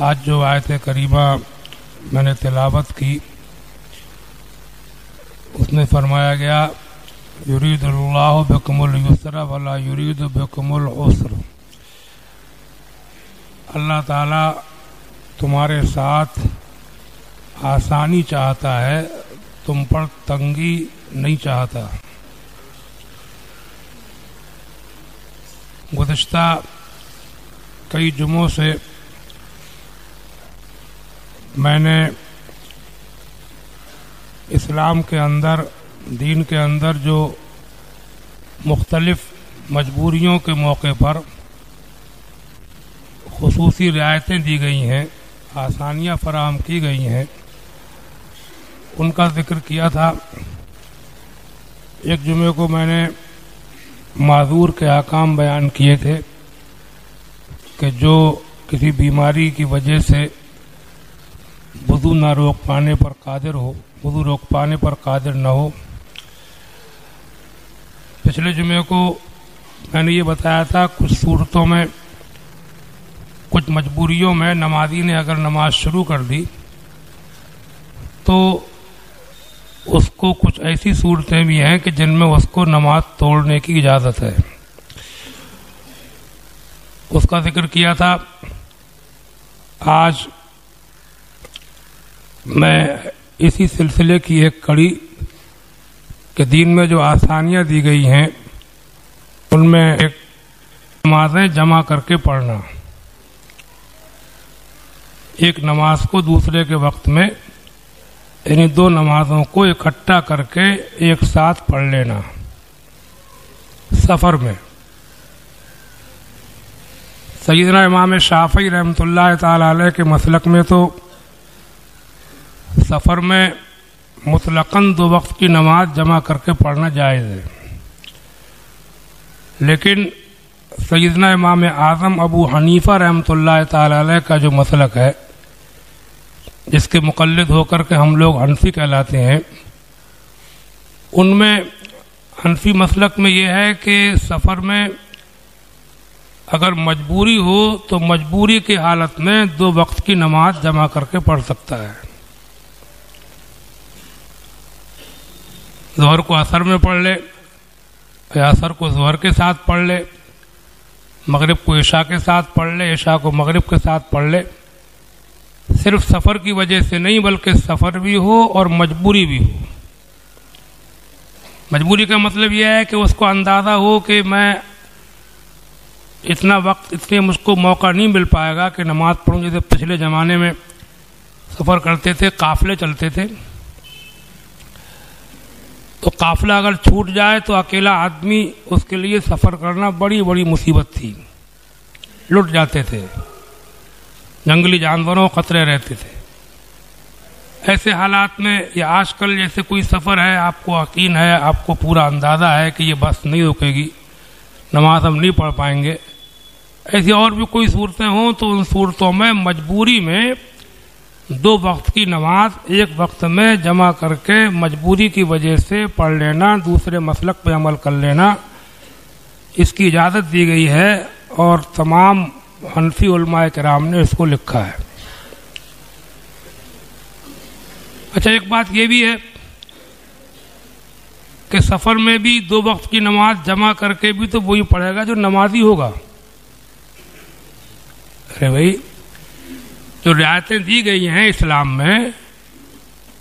آج جو آیت کریمہ میں نے تلاوت کی اس میں فرمایا گیا یرید اللہ بکم اليسر ولا یرید بکم العسر، اللہ تعالیٰ تمہارے ساتھ آسانی چاہتا ہے، تم پر تنگی نہیں چاہتا۔ گزشتہ کئی جمعوں سے میں نے اسلام کے اندر، دین کے اندر جو مختلف مجبوریوں کے موقع پر خصوصی رعایتیں دی گئی ہیں، آسانیاں فراہم کی گئی ہیں، ان کا ذکر کیا تھا۔ ایک جمعے کو میں نے معذور کے احکام بیان کیے تھے کہ جو کسی بیماری کی وجہ سے وضو نہ روک پانے پر قادر ہو، وضو روک پانے پر قادر نہ ہو۔ پچھلے جمعے کو میں نے یہ بتایا تھا کچھ صورتوں میں، کچھ مجبوریوں میں نمازی نے اگر نماز شروع کر دی تو اس کو کچھ ایسی صورتیں بھی ہیں کہ جن میں اس کو نماز توڑنے کی اجازت ہے، اس کا ذکر کیا تھا۔ آج میں اسی سلسلے کی ایک کڑی کہ دین میں جو آسانیاں دی گئی ہیں ان میں ایک نمازیں جمع کر کے پڑھنا، ایک نماز کو دوسرے کے وقت میں، یعنی دو نمازوں کو اکٹھا کر کے ایک ساتھ پڑھ لینا سفر میں۔ سیدنا امام شافعی رحمۃ اللہ تعالی علیہ کے مسلک میں تو سفر میں مطلقاً 2 وقت کی نماز جمع کر کے پڑھنا جائز ہے، لیکن سیدنا امام اعظم ابو حنیفہ رحمۃ اللہ تعالی علیہ کا جو مسلک ہے، جس کے مقلد ہو کر کے ہم لوگ حنفی کہلاتے ہیں، ان میں حنفی مسلک میں یہ ہے کہ سفر میں اگر مجبوری ہو تو مجبوری کی حالت میں 2 وقت کی نماز جمع کر کے پڑھ سکتا ہے۔ ظہر کو عصر میں پڑھ لے یا عصر کو ظہر کے ساتھ پڑھ لے، مغرب کو عشاء کے ساتھ پڑھ لے، عشاء کو مغرب کے ساتھ پڑھ لے، صرف سفر کی وجہ سے نہیں بلکہ سفر بھی ہو اور مجبوری بھی ہو۔ مجبوری کا مطلب یہ ہے کہ اس کو اندازہ ہو کہ میں اتنا وقت، اتنے مجھ کو موقع نہیں مل پائے گا کہ نماز پڑھوں۔ جیسے پچھلے زمانے میں سفر کرتے تھے، قافلے چلتے تھے، تو قافلہ اگر چھوٹ جائے تو اکیلا آدمی اس کے لیے سفر کرنا بڑی بڑی مصیبت تھی، لٹ جاتے تھے، جنگلی جانوروں خطرے رہتے تھے۔ ایسے حالات میں یا آج کل جیسے کوئی سفر ہے، آپ کو یقین ہے، آپ کو پورا اندازہ ہے کہ یہ بس نہیں رکے گی، نماز ہم نہیں پڑھ پائیں گے، ایسی اور بھی کوئی صورتیں ہوں تو ان صورتوں میں مجبوری میں 2 وقت کی نماز ایک وقت میں جمع کر کے مجبوری کی وجہ سے پڑھ لینا، دوسرے مسلک پہ عمل کر لینا، اس کی اجازت دی گئی ہے، اور تمام حنفی علماء کرام نے اس کو لکھا ہے۔ اچھا، ایک بات یہ بھی ہے کہ سفر میں بھی 2 وقت کی نماز جمع کر کے بھی تو وہی پڑھے گا جو نمازی ہوگا۔ ارے بھائی، جو رعایتیں دی گئی ہیں اسلام میں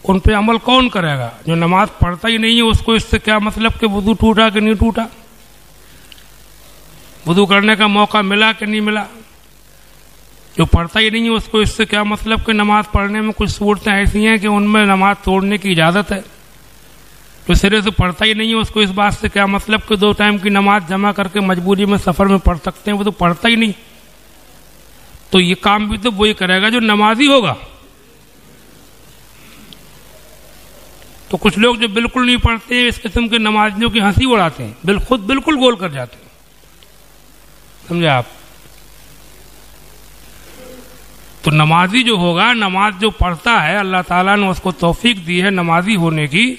ان پہ عمل کون کرے گا؟ جو نماز پڑھتا ہی نہیں ہے اس کو اس سے کیا مطلب کہ وضو ٹوٹا کہ نہیں ٹوٹا، وضو کرنے کا موقع ملا کہ نہیں ملا؟ جو پڑھتا ہی نہیں ہے اس کو اس سے کیا مطلب کہ نماز پڑھنے میں کچھ صورتیں ایسی ہیں کہ ان میں نماز توڑنے کی اجازت ہے؟ جو سرے سے پڑھتا ہی نہیں ہے اس کو اس بات سے کیا مطلب کہ 2 ٹائم کی نماز جمع کر کے مجبوری میں سفر میں پڑھ سکتے ہیں؟ وہ تو پڑھتا ہی نہیں، تو یہ کام بھی تو وہی کرے گا جو نمازی ہوگا۔ تو کچھ لوگ جو بالکل نہیں پڑھتے ہیں اس قسم کے نمازیوں کی ہنسی اڑاتے ہیں، خود بالکل گول کر جاتے ہیں، سمجھے آپ؟ تو نمازی جو ہوگا، نماز جو پڑھتا ہے، اللہ تعالیٰ نے اس کو توفیق دی ہے نمازی ہونے کی،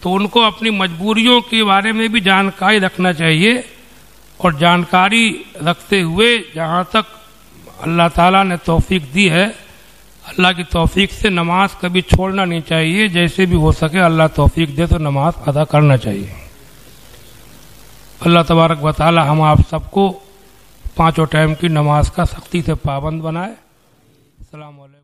تو ان کو اپنی مجبوریوں کے بارے میں بھی جانکاری رکھنا چاہیے، اور جانکاری رکھتے ہوئے جہاں تک اللہ تعالیٰ نے توفیق دی ہے، اللہ کی توفیق سے نماز کبھی چھوڑنا نہیں چاہیے، جیسے بھی ہو سکے اللہ توفیق دے تو نماز ادا کرنا چاہیے۔ اللہ تبارک و تعالی ہم آپ سب کو 5 ٹائم کی نماز کا سختی سے پابند بنائے۔ السلام علیکم۔